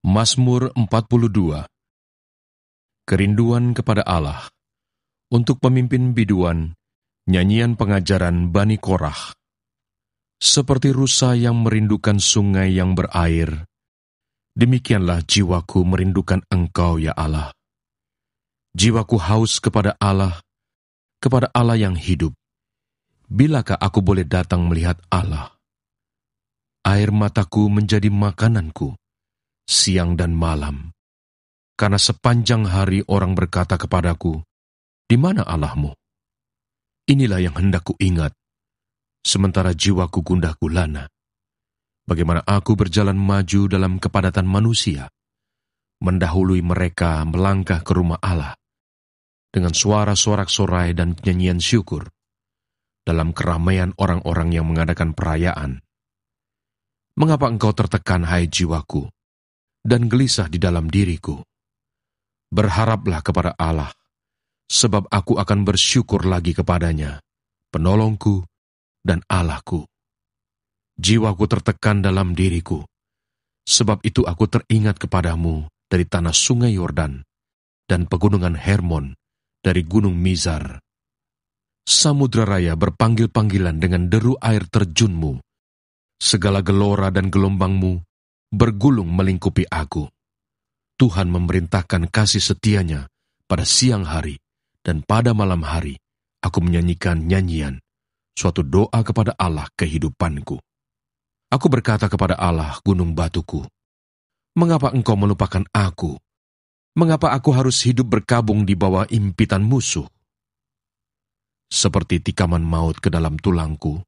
Mazmur 42. Kerinduan kepada Allah. Untuk pemimpin biduan, nyanyian pengajaran Bani Korah. Seperti rusa yang merindukan sungai yang berair, demikianlah jiwaku merindukan Engkau, ya Allah. Jiwaku haus kepada Allah yang hidup. Bilakah aku boleh datang melihat Allah? Air mataku menjadi makananku, siang dan malam. Karena sepanjang hari orang berkata kepadaku, "Di mana Allahmu?" Inilah yang hendak ku ingat, sementara jiwaku gundah gulana. Bagaimana aku berjalan maju dalam kepadatan manusia, mendahului mereka melangkah ke rumah Allah, dengan suara sorak-sorai dan nyanyian syukur, dalam keramaian orang-orang yang mengadakan perayaan. Mengapa engkau tertekan, hai jiwaku, dan gelisah di dalam diriku? Berharaplah kepada Allah, sebab aku akan bersyukur lagi kepadanya, penolongku dan Allahku. Jiwaku tertekan dalam diriku, sebab itu aku teringat kepadamu dari tanah sungai Yordan dan pegunungan Hermon, dari gunung Mizar. Samudra raya berpanggil-panggilan dengan deru air terjunmu. Segala gelora dan gelombangmu bergulung melingkupi aku. Tuhan memerintahkan kasih setianya pada siang hari, dan pada malam hari aku menyanyikan nyanyian, suatu doa kepada Allah kehidupanku. Aku berkata kepada Allah, gunung batuku, "Mengapa engkau melupakan aku? Mengapa aku harus hidup berkabung di bawah impitan musuh?" Seperti tikaman maut ke dalam tulangku,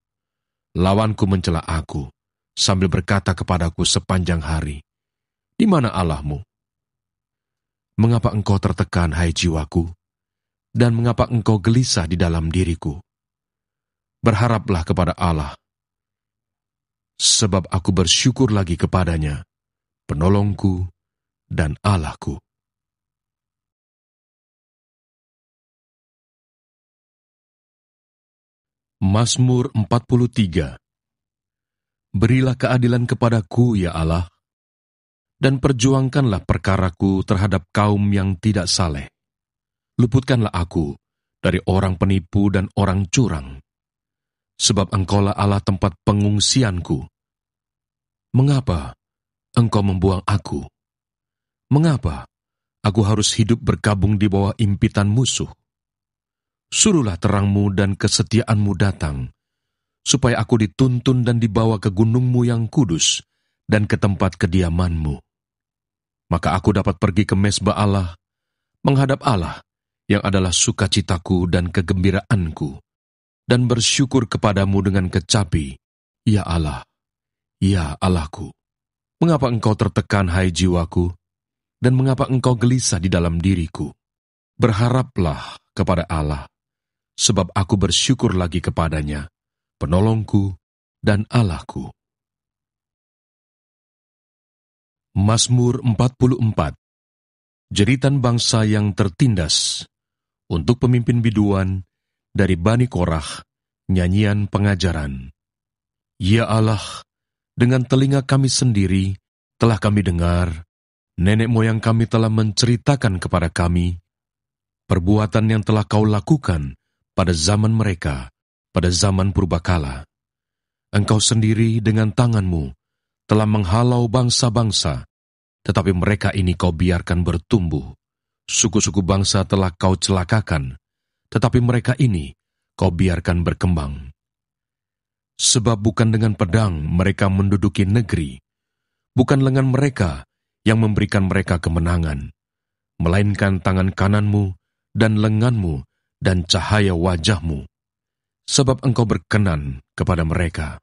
lawanku mencela aku, sambil berkata kepadaku sepanjang hari, "Di mana Allahmu?" Mengapa engkau tertekan, hai jiwaku? Dan mengapa engkau gelisah di dalam diriku? Berharaplah kepada Allah, sebab aku bersyukur lagi kepadanya, penolongku dan Allahku. Mazmur 43. Berilah keadilan kepadaku, ya Allah, dan perjuangkanlah perkaraku terhadap kaum yang tidak saleh. Luputkanlah aku dari orang penipu dan orang curang, sebab Engkaulah Allah tempat pengungsianku. Mengapa Engkau membuang aku? Mengapa aku harus hidup berkabung di bawah impitan musuh? Suruhlah terangmu dan kesetiaanmu datang, supaya aku dituntun dan dibawa ke gunungmu yang kudus dan ke tempat kediamanmu. Maka aku dapat pergi ke mezbah Allah, menghadap Allah yang adalah sukacitaku dan kegembiraanku, dan bersyukur kepadamu dengan kecapi, ya Allah, ya Allahku. Mengapa engkau tertekan, hai jiwaku, dan mengapa engkau gelisah di dalam diriku? Berharaplah kepada Allah, sebab aku bersyukur lagi kepadanya, penolongku dan Allahku. Mazmur 44. Jeritan bangsa yang tertindas. Untuk pemimpin biduan dari Bani Korah, nyanyian pengajaran. Ya Allah, dengan telinga kami sendiri telah kami dengar, nenek moyang kami telah menceritakan kepada kami, perbuatan yang telah kau lakukan pada zaman mereka, pada zaman purbakala. Engkau sendiri dengan tanganmu telah menghalau bangsa-bangsa, tetapi mereka ini kau biarkan bertumbuh. Suku-suku bangsa telah kau celakakan, tetapi mereka ini kau biarkan berkembang. Sebab bukan dengan pedang mereka menduduki negeri, bukan lengan mereka yang memberikan mereka kemenangan, melainkan tangan kananmu dan lenganmu dan cahaya wajahmu, sebab engkau berkenan kepada mereka.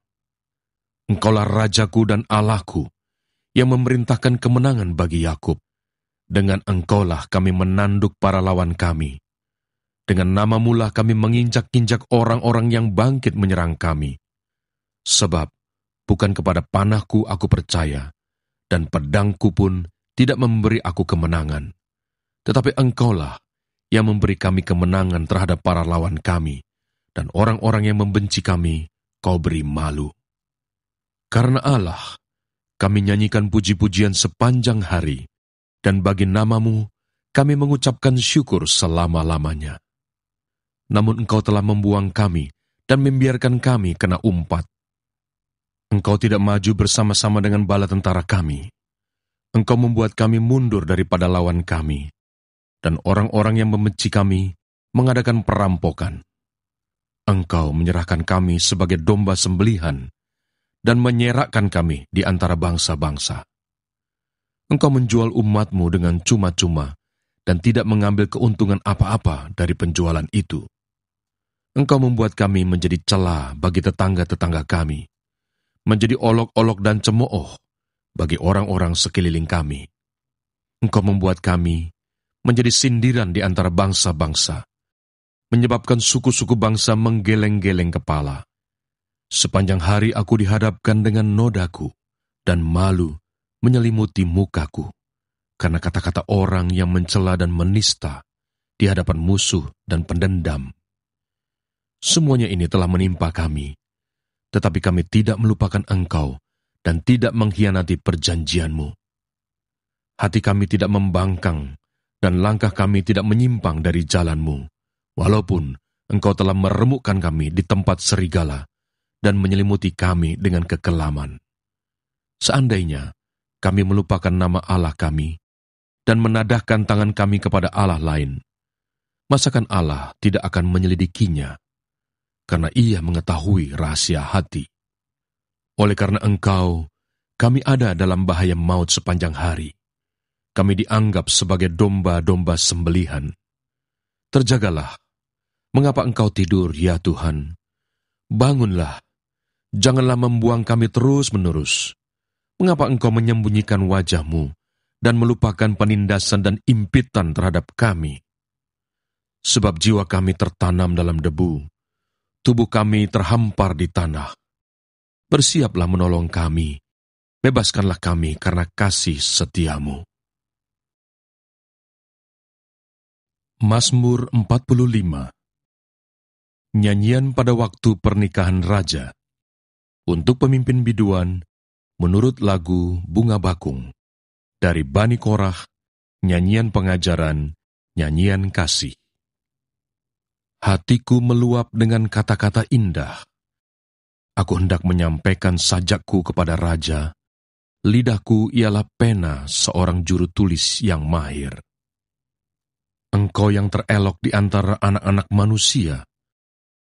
Engkaulah Rajaku dan Allahku, yang memerintahkan kemenangan bagi Yakub. Dengan engkaulah kami menanduk para lawan kami. Dengan namamulah kami menginjak-injak orang-orang yang bangkit menyerang kami. Sebab bukan kepada panahku aku percaya, dan pedangku pun tidak memberi aku kemenangan. Tetapi engkaulah yang memberi kami kemenangan terhadap para lawan kami, dan orang-orang yang membenci kami kau beri malu. Karena Allah, kami nyanyikan puji-pujian sepanjang hari, dan bagi nama-Mu, kami mengucapkan syukur selama-lamanya. Namun Engkau telah membuang kami dan membiarkan kami kena umpat. Engkau tidak maju bersama-sama dengan bala tentara kami. Engkau membuat kami mundur daripada lawan kami, dan orang-orang yang membenci kami mengadakan perampokan. Engkau menyerahkan kami sebagai domba sembelihan dan menyerakkan kami di antara bangsa-bangsa. Engkau menjual umat-Mu dengan cuma-cuma dan tidak mengambil keuntungan apa-apa dari penjualan itu. Engkau membuat kami menjadi celah bagi tetangga-tetangga kami, menjadi olok-olok dan cemooh bagi orang-orang sekeliling kami. Engkau membuat kami menjadi sindiran di antara bangsa-bangsa, menyebabkan suku-suku bangsa menggeleng-geleng kepala. Sepanjang hari aku dihadapkan dengan nodaku, dan malu menyelimuti mukaku, karena kata-kata orang yang mencela dan menista di hadapan musuh dan pendendam. Semuanya ini telah menimpa kami, tetapi kami tidak melupakan Engkau dan tidak mengkhianati perjanjian-Mu. Hati kami tidak membangkang, dan langkah kami tidak menyimpang dari jalan-Mu, walaupun Engkau telah meremukkan kami di tempat serigala dan menyelimuti kami dengan kekelaman. Seandainya kami melupakan nama Allah kami dan menadahkan tangan kami kepada Allah lain, masakan Allah tidak akan menyelidikinya, karena Ia mengetahui rahasia hati. Oleh karena Engkau, kami ada dalam bahaya maut sepanjang hari. Kami dianggap sebagai domba-domba sembelihan. Terjagalah, mengapa Engkau tidur, ya Tuhan? Bangunlah, janganlah membuang kami terus-menerus. Mengapa Engkau menyembunyikan wajah-Mu dan melupakan penindasan dan impitan terhadap kami? Sebab jiwa kami tertanam dalam debu, tubuh kami terhampar di tanah. Bersiaplah menolong kami, bebaskanlah kami karena kasih setia-Mu. Mazmur 45. Nyanyian pada waktu pernikahan raja. Untuk pemimpin biduan, menurut lagu Bunga Bakung. Dari Bani Korah, nyanyian pengajaran, nyanyian kasih. Hatiku meluap dengan kata-kata indah. Aku hendak menyampaikan sajakku kepada raja. Lidahku ialah pena seorang juru tulis yang mahir. Engkau yang terelok di antara anak-anak manusia,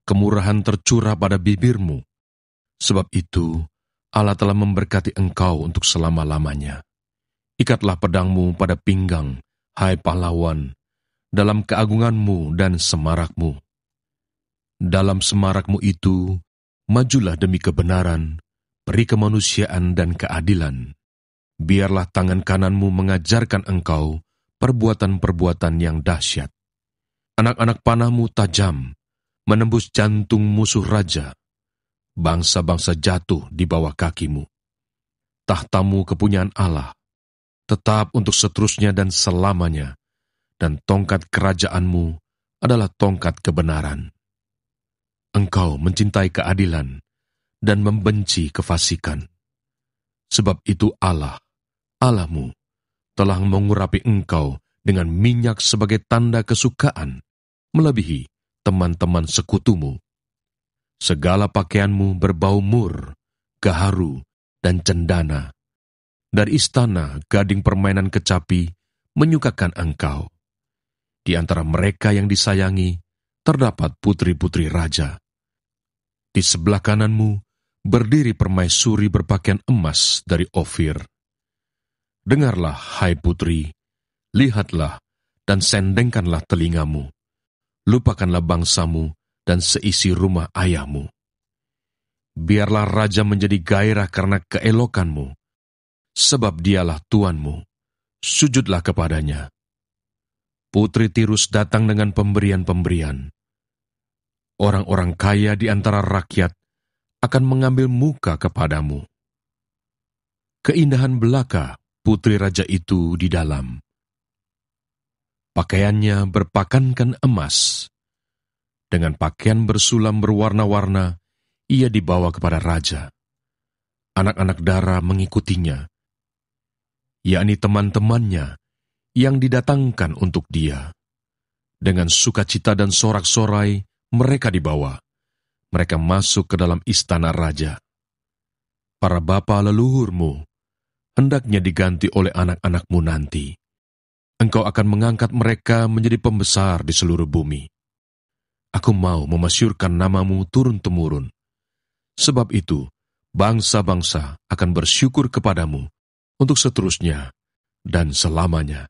kemurahan tercurah pada bibirmu. Sebab itu, Allah telah memberkati engkau untuk selama-lamanya. Ikatlah pedangmu pada pinggang, hai pahlawan, dalam keagunganmu dan semarakmu. Dalam semarakmu itu, majulah demi kebenaran, peri kemanusiaan dan keadilan. Biarlah tangan kananmu mengajarkan engkau perbuatan-perbuatan yang dahsyat. Anak-anak panahmu tajam, menembus jantung musuh raja. Bangsa-bangsa jatuh di bawah kakimu. Tahtamu kepunyaan Allah, tetap untuk seterusnya dan selamanya, dan tongkat kerajaanmu adalah tongkat kebenaran. Engkau mencintai keadilan dan membenci kefasikan. Sebab itu Allah, Allahmu, telah mengurapi engkau dengan minyak sebagai tanda kesukaan, melebihi teman-teman sekutumu. Segala pakaianmu berbau mur, gaharu, dan cendana. Dari istana gading permainan kecapi menyukakan engkau. Di antara mereka yang disayangi, terdapat putri-putri raja. Di sebelah kananmu berdiri permaisuri berpakaian emas dari Ofir. Dengarlah, hai putri, lihatlah, dan sendengkanlah telingamu. Lupakanlah bangsamu dan seisi rumah ayahmu. Biarlah raja menjadi gairah karena keelokanmu, sebab dialah tuanmu. Sujudlah kepadanya. Putri Tirus datang dengan pemberian-pemberian. Orang-orang kaya di antara rakyat akan mengambil muka kepadamu. Keindahan belaka putri raja itu di dalam. Pakaiannya berpakankan emas. Dengan pakaian bersulam berwarna-warna, ia dibawa kepada raja. Anak-anak dara mengikutinya, yakni teman-temannya yang didatangkan untuk dia. Dengan sukacita dan sorak-sorai mereka dibawa. Mereka masuk ke dalam istana raja. Para bapa leluhurmu hendaknya diganti oleh anak-anakmu nanti. Engkau akan mengangkat mereka menjadi pembesar di seluruh bumi. Aku mau memasyurkan namamu turun-temurun. Sebab itu, bangsa-bangsa akan bersyukur kepadamu untuk seterusnya dan selamanya.